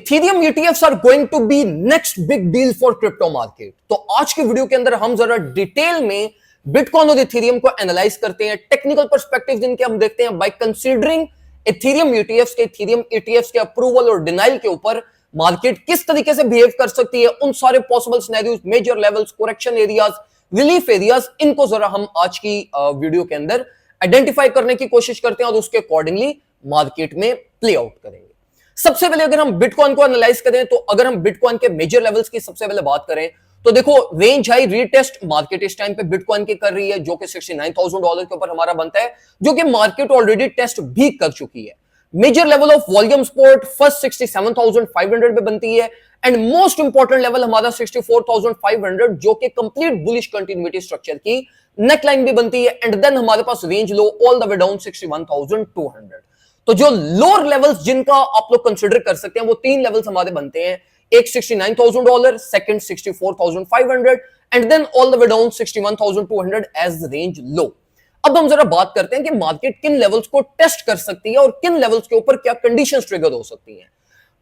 Ethereum ETFs are going to be next big deal for crypto market. तो आज के video के अंदर हम जरा डिटेल में बिटकॉइन और इथेरियम को एनालाइज करते हैं, टेक्निकल पर्सपेक्टिव जिनके हम देखते हैं बाय कंसीडरिंग इथेरियम ईटीएफ्स के अप्रूवल और डिनाइल के ऊपर मार्केट किस तरीके से बिहेव कर सकती है, उन सारे possible scenarios, major levels, correction areas, relief areas, इनको जरा हम आज की वीडियो के अंदर आइडेंटिफाई करने की कोशिश करते हैं और उसके अकॉर्डिंगली मार्केट में प्ले आउट करेंगे। सबसे पहले अगर हम बिटकॉइन को एनालाइज करें तो अगर हम बिटकॉइन के मेजर लेवल्स की सबसे पहले बात करें तो देखो रेंज हाई रीटेस्ट मार्केट इस टाइम पे बिटकॉइन की कर रही है, जो कि $69,000 के ऊपर हमारा बनता है, जो कि मार्केट ऑलरेडी टेस्ट भी कर चुकी है। Major level of volume support first 67,500 पे बनती है एंड मोस्ट इंपॉर्टेंट लेवल हमारा 64,500, जो कि कंप्लीट बुलिश कंटिन्यूटी स्ट्रक्चर की नेकलाइन भी बनती है एंड देन हमारे पास range low all the way down 61,200। तो जो लोअर लेवल्स जिनका आप लोग कंसीडर कर सकते हैं वो तीन लेवल्स हमारे बनते हैं, एक $69,000, second 64,500 and then all the way down 61,200 as range low. अब हम जरा बात करते हैं कि मार्केट किन लेवल्स को टेस्ट कर सकती है और किन लेवल्स के ऊपर क्या कंडीशंस ट्रिगर हो सकती हैं।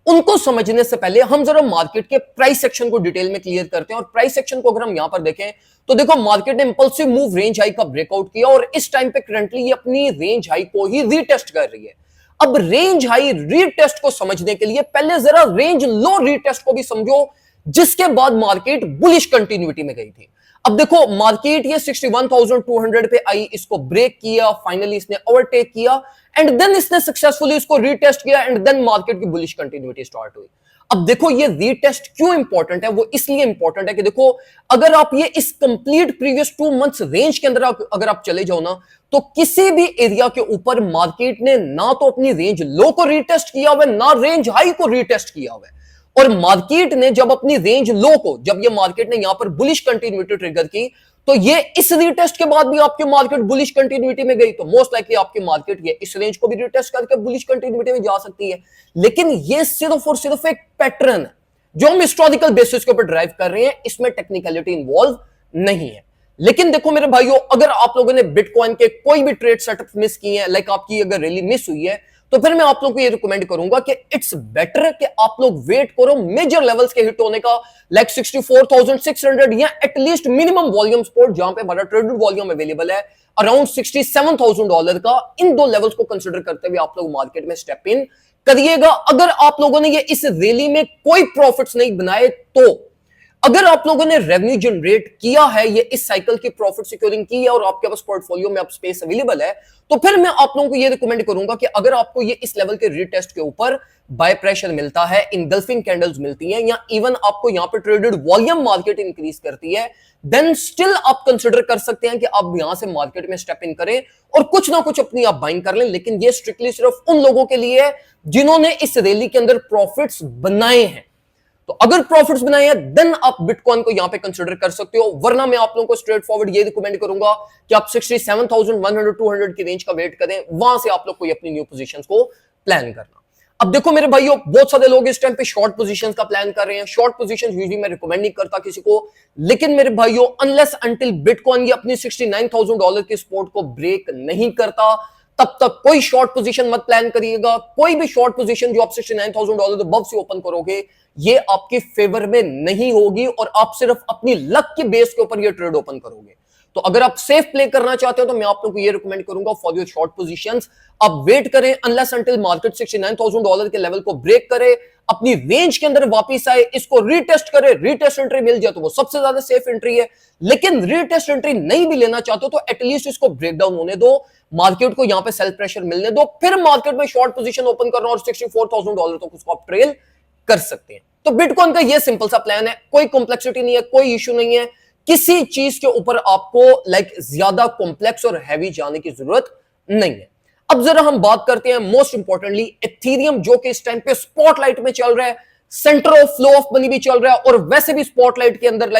उनको समझने से पहले हम जरा मार्केट के प्राइस सेक्शन को डिटेल में क्लियर करते हैं। और प्राइस सेक्शन को अगर हम यहां पर देखें तो देखो मार्केट ने इंपल्सिव मूव रेंज हाई का ब्रेकआउट किया और इस टाइम पे करंटली ये अपनी रेंज हाई को ही रीटेस्ट कर रही है। अब रेंज हाई रीटेस्ट को समझने के लिए पहले जरा रेंज लो रीटेस्ट को भी समझो, जिसके बाद मार्केट बुलिश कंटिन्यूटी में गई थी। अब देखो मार्केट ये 61,200 पे आई, इसको ब्रेक किया, फाइनली इसने ओवरटेक किया एंड देन इसने सक्सेसफुली इसको रीटेस्ट किया एंड देन मार्केट की बुलिश कंटिन्यूटी स्टार्ट हुई। अब देखो ये रीटेस्ट क्यों इंपॉर्टेंट है, वो इसलिए इंपॉर्टेंट है कि देखो अगर आप ये इस कंप्लीट प्रीवियस 2 मंथ्स रेंज के अंदर अगर आप चले जाओ ना, तो किसी भी एरिया के ऊपर मार्केट ने ना तो अपनी रेंज लो को रीटेस्ट किया हुआ ना रेंज हाई को रीटेस्ट किया हुआ। और मार्केट ने जब अपनी रेंज लो को, जब ये मार्केट ने यहां पर बुलिश कंटिन्यूटी ट्रिगर की, तो ये इस रीटेस्ट के बाद भी आपकी मार्केट बुलिश कंटिन्यूटी में गई, तो मोस्ट लाइकली आपकी मार्केट ये इस रेंज को भी रीटेस्ट करके बुलिश कंटिन्यूटी में जा सकती है। लेकिन ये सिर्फ और सिर्फ एक पैटर्न है जो हम हिस्टोरिकल बेसिस के ऊपर ड्राइव कर रहे हैं, इसमें टेक्निकलिटी इन्वॉल्व नहीं है। लेकिन देखो मेरे भाइयों, अगर आप लोगों ने बिटकॉइन के कोई भी ट्रेड सेटअप मिस किए हैं, लाइक आपकी अगर रैली मिस हुई है, तो फिर मैं आप लोगों को ये रिकमेंड करूंगा कि इट्स बेटर कि आप लोग वेट करो मेजर लेवल्स के हिट होने का, लाइक 64,600 या एटलीस्ट मिनिमम वॉल्यूम सपोर्ट जहां पे हमारा ट्रेडेड वॉल्यूम अवेलेबल है अराउंड $67,000 का। इन दो लेवल्स को कंसीडर करते हुए आप लोग मार्केट में स्टेप इन करिएगा। अगर आप लोगों ने ये इस रैली में कोई प्रॉफिट्स नहीं बनाए, तो अगर आप लोगों ने रेवेन्यू जनरेट किया है, ये इस साइकिल की प्रॉफिट सिक्योरिंग की है और आपके पास पोर्टफोलियो में अब स्पेस अवेलेबल है, तो फिर मैं आप लोगों को ये रिकमेंड करूंगा कि अगर आपको ये इस लेवल के रीटेस्ट के ऊपर बाय प्रेशर मिलता है, इंगल्फिंग कैंडल्स मिलती हैं, या इवन आपको यहां पे ट्रेडेड वॉल्यूम मार्केट इंक्रीज करती है, देन स्टिल आप कंसिडर कर सकते हैं कि आप यहां से मार्केट में स्टेप इन करें और कुछ ना कुछ अपनी आप बाइंग कर लें। लेकिन ये स्ट्रिक्टली सिर्फ उन लोगों के लिए है जिन्होंने इस रैली के अंदर प्रॉफिट्स बनाए हैं। तो अगर प्रॉफिट्स बनाए हैं देन आप बिटकॉइन को यहां पे कंसीडर कर सकते हो, वरना मैं आप लोगों को स्ट्रेट फॉरवर्ड ये रिकमेंड करूंगा कि आप 67,100 200 की रेंज का वेट करें, वहां से आप लोग कोई अपनी न्यू पोजीशंस को प्लान करना। अब देखो मेरे भाइयों, बहुत सारे लोग इस टाइम पे शॉर्ट पोजीशंस का प्लान कर रहे हैं। शॉर्ट पोजीशंस यूजुअली मैं रिकमेंड नहीं करता किसी को, लेकिन मेरे भाइयों अनलेस अंटिल बिटकॉइन ये अपनी $69,000 की सपोर्ट को ब्रेक नहीं करता, तब तक कोई शॉर्ट पोजीशन मत प्लान करिएगा। कोई भी शॉर्ट पोजीशन जो आप $69,000 अबव से ओपन करोगे, ये आपके फेवर में नहीं होगी और आप सिर्फ अपनी लक के बेस के ऊपर ये ट्रेड ओपन करोगे। तो अगर आप सेफ प्ले करना चाहते हो तो मैं आप लोगों को ये रिकमेंड करूंगा फॉर योर शॉर्ट पोजीशंस आप वेट करें अनलेस अंटिल मार्केट $69,000 के लेवल को ब्रेक करे, अपनी रेंज के अंदर वापस आए, इसको रीटेस्ट करे, रीटेस्ट एंट्री मिल जाए तो वो सबसे ज्यादा सेफ एंट्री है। लेकिन रीटेस्ट एंट्री नहीं भी लेना चाहते हो तो एटलीस्ट इसको ब्रेक डाउन होने दो, मार्केट को यहां पे सेल प्रेशर मिलने दो, फिर मार्केट में शॉर्ट पोजीशन ओपन करना और $64,000 तक उसको आप ट्रेल कर सकते हैं। तो बिटकॉइन का ये सिंपल सा प्लान है, कोई कॉम्प्लेक्सिटी नहीं है, कोई इश्यू नहीं है, किसी चीज के ऊपर आपको ज्यादा कॉम्प्लेक्स और हैवी जाने की जरूरत नहीं है। अब जरा हम बात करते हैं मोस्ट इंपॉर्टेंटली इथेरियम, जो कि इस टाइम पे स्पॉटलाइट में चल रहा है, centre of flow of money भी चल रहा है और वैसे भी स्पॉटलाइट के अंदर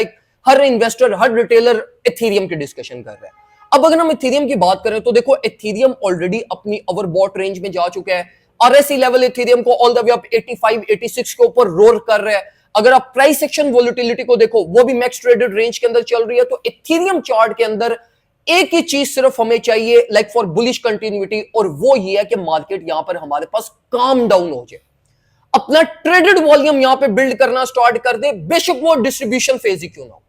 हर इन्वेस्टर, हर रिटेलर इथेरियम की डिस्कशन कर रहा है। अब अगर हम इथेरियम की बात करें तो देखो इथेरियम ऑलरेडी अपनी ओवरबॉट रेंज में जा चुका है। आरएसई लेवल इथेरियम को ऑल द वे अप 85 86 के ऊपर रोल कर रहा है। अगर आप प्राइस एक्शन वोलेटिलिटी को देखो, वो भी मैक्स ट्रेडेड रेंज के अंदर चल रही है। तो इथेरियम चार्ट के अंदर एक ही चीज सिर्फ हमें चाहिए फॉर बुलिश कंटिन्यूटी, और वो ये है कि मार्केट यहां पर हमारे पास काम डाउन हो जाए। अपना ट्रेडेड वॉल्यूम यहां पे बिल्ड करना स्टार्ट कर दे, बेशक वो डिस्ट्रीब्यूशन फेज ही क्यों ना हो।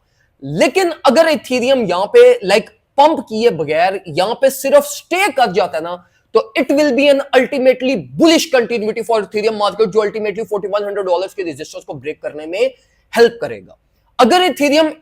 लेकिन अगर इथेरियम यहां पे लाइक पंप किए बगैर यहां पे सिर्फ स्टे कर जाता है ना, तो it will be an ultimately bullish continuity for Ethereum market, जो अल्टीमेटली $4100 के रेजिस्टेंस को ब्रेक करने में हेल्प करेगा। अगर इथेरियम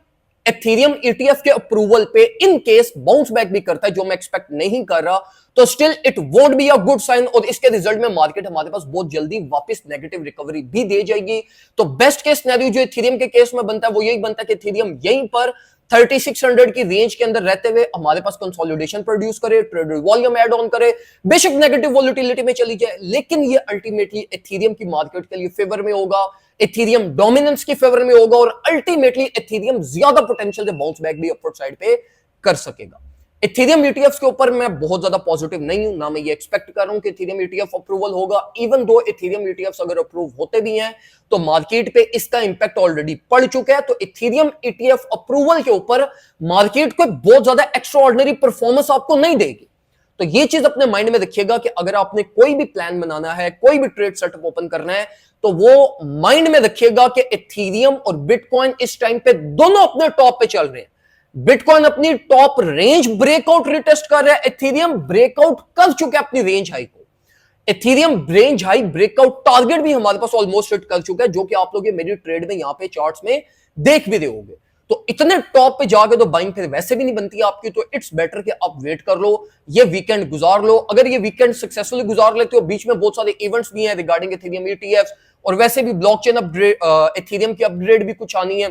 ETF के अप्रूवल पे इन केस बाउंस बैक भी करता है, जो मैं एक्सपेक्ट नहीं कर रहा, तो still it won't be a good sign, और इसके रिजल्ट में मार्केट हमारे पास बहुत जल्दी वापस नेगेटिव रिकवरी भी दे जाएगी। तो बेस्ट केस सिनेरियो जो इथेरियम के केस में बनता है वो यही बनता है कि इथेरियम यहीं पर 3600 की रेंज के अंदर रहते हुए हमारे पास कंसोलिडेशन प्रोड्यूस करे, ट्रेडेड वॉल्यूम ऐड ऑन करे, बेशक नेगेटिव वोलेटिलिटी में चली जाए, लेकिन ये अल्टीमेटली इथेरियम की मार्केट के लिए फेवर में होगा, इथेरियम डोमिनेंस की फेवर में होगा, और अल्टीमेटली इथेरियम ज्यादा पोटेंशियल से बाउंस बैक भी अपवर्ड साइड पे कर सकेगा। इथेरियम ETFs के ऊपर मैं बहुत ज्यादा पॉजिटिव नहीं हूं, ना मैं ये एक्सपेक्ट कर रहा हूं कि इथेरियम ETF अप्रूवल होगा। इवन दो इथेरियम ETFs अगर अप्रूव होते भी हैं तो मार्केट पे इसका इंपैक्ट ऑलरेडी पड़ चुका है। तो इथेरियम ETF अप्रूवल के ऊपर मार्केट को बहुत ज्यादा एक्स्ट्राऑर्डिनरी परफॉर्मेंस आपको नहीं देगी। तो ये चीज अपने माइंड में रखिएगा कि अगर आपने कोई भी प्लान बनाना है, कोई भी ट्रेड सेटअप ओपन करना है, तो वो माइंड में रखिएगा कि इथेरियम और बिटकॉइन इस टाइम पे दोनों अपने टॉप पे चल रहे हैं। बिटकॉइन अपनी टॉप रेंज ब्रेकआउट रिटेस्ट कर रहा है, इथेरियम ब्रेकआउट कर चुका है अपनी रेंज हाई को। Ethereum range high breakout target भी हमारे पास ऑलमोस्ट हिट कर चुका है, जो कि आप लोग मेरी ट्रेड में यहां पे चार्ट्स में देख भी रहे होंगे। तो इतने टॉप पे जाके तो बाइंग फिर वैसे भी नहीं बनती आपकी, तो इट्स बेटर कि आप वेट कर लो, ये वीकेंड गुजार लो। अगर ये वीकेंड सक्सेसफुली गुजार लेते हो, बीच में बहुत सारे इवेंट्स भी हैं रिगार्डिंग इथेरियम ETFs, और वैसे भी ब्लॉकचेन अपग्रेड, इथेरियम की अपग्रेड भी कुछ आनी है,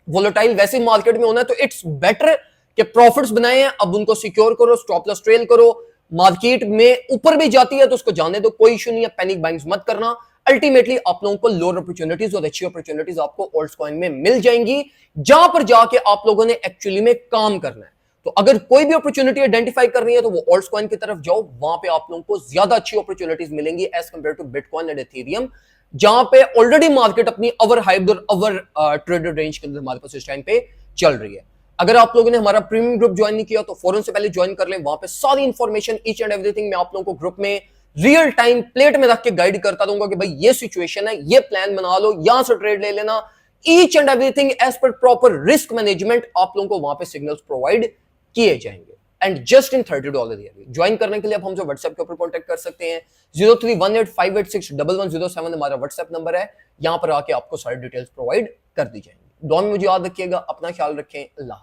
वोलेटाइल वैसे मार्केट में होना है, तो इट्स बेटर कि प्रॉफिट्स बनाए हैं, अब उनको सिक्योर करो, स्टॉप लॉस ट्रेल करो। मार्केट में ऊपर भी जाती है तो उसको जाने दो, कोई इशू नहीं है, पैनिक बाइंग्स मत करना। अल्टीमेटली आप लोगों को लोअर अपॉर्चुनिटीज और अच्छी अपॉर्चुनिटीज आपको ऑल्ट्स कॉइन में मिल जाएंगी, जहां पर जाके आप लोगों ने एक्चुअली में काम करना है। तो अगर कोई भी अपॉर्चुनिटी आइडेंटिफाई करनी है तो वो ऑल्ट्स कॉइन की तरफ जाओ, वहां पे आप लोगों को ज्यादा अच्छी अपॉर्चुनिटीज मिलेंगी as compared to Bitcoin and Ethereum, जहां पे ऑलरेडी मार्केट अपनी ओवर हाइप्ड और ओवर ट्रेडेड रेंज के अंदर हमारे पास इस टाइम पे चल रही है। अगर आप लोगों ने हमारा प्रीमियम ग्रुप ज्वाइन नहीं किया तो फौरन से पहले ज्वाइन कर लें, वहां पे सारी इंफॉर्मेशन ईच एंड एवरीथिंग मैं आप लोगों को ग्रुप में रियल टाइम प्लेट में रख के गाइड करता दूंगा कि भाई ये सिचुएशन है, ये प्लान बना लो, यहां से ट्रेड ले लेना, each and everything as per proper risk management आप लोगों को वहां पे सिग्नल्स प्रोवाइड किए जाएंगे, and just in $30 yearly. Join करने के लिए आप हमसे व्हाट्सएप के ऊपर कॉन्टैक्ट कर सकते हैं, 031858611107 हमारा व्हाट्सएप नंबर है, यहां पर आके आपको सारी डिटेल्स प्रोवाइड कर दी जाएंगी। दुआ में मुझे याद रखिएगा, अपना ख्याल रखें, अल्लाह।